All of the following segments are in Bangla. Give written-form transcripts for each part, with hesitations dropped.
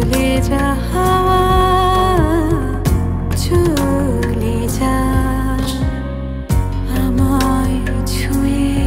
চলে যা হাওয়া চলে যা আমায় ছুঁয়ে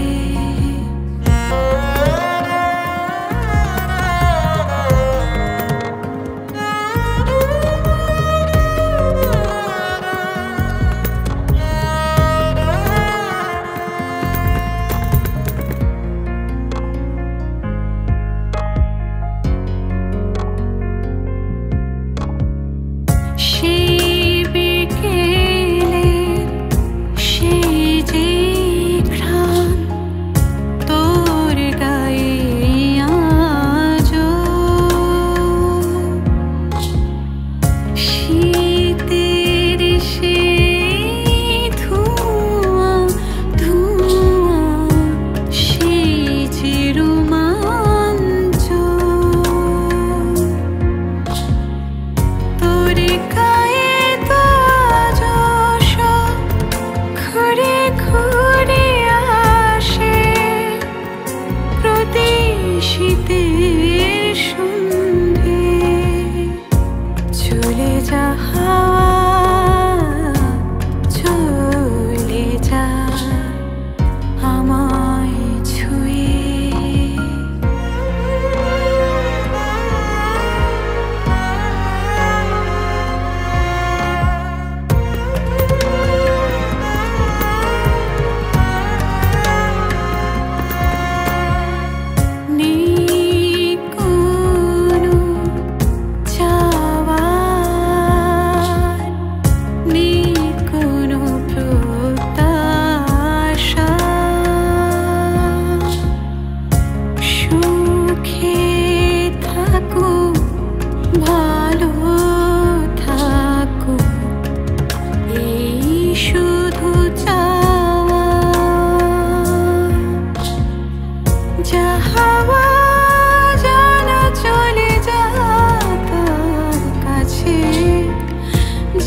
শীতের সন্ধে চলে যা হাওয়া চলে যা আমায় ছুঁয়ে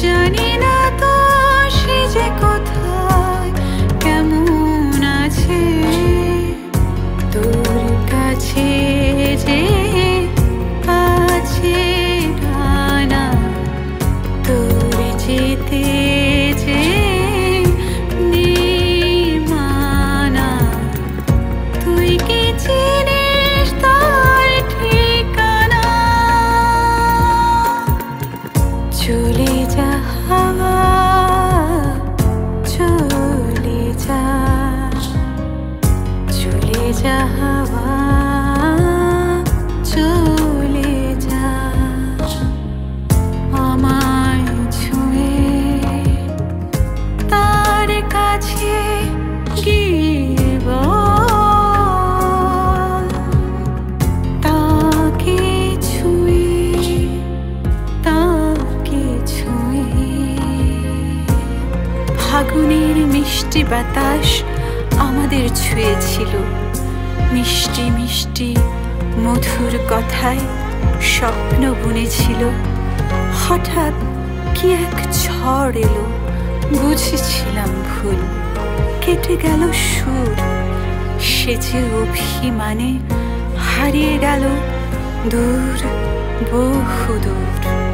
জানি না তো সে যে কোথায় কেমন আছে তোর কাছে যে আছে ডানা তোর যেতে যে মানা তুই কি চিনিস তার ঠিকানা চলে যা হাওয়া চলে যা চলে যা হাওয়া চলে যা আমায় ছুঁয়ে তার কাছে গিয়ে বল তাকে ছুঁয়ে তাকে ছুঁয়ে ফাগুনের মিষ্টি বাতাস আমাদের ছুঁয়েছিল মিষ্টি মিষ্টি মধুর কথায় স্বপ্ন বুনেছিল হঠাৎ কি এক ঝড় এলো বুঝেছিলাম ভুল কেটে গেল সুর সে যে অভিমানে হারিয়ে গেল দূর বহু দূর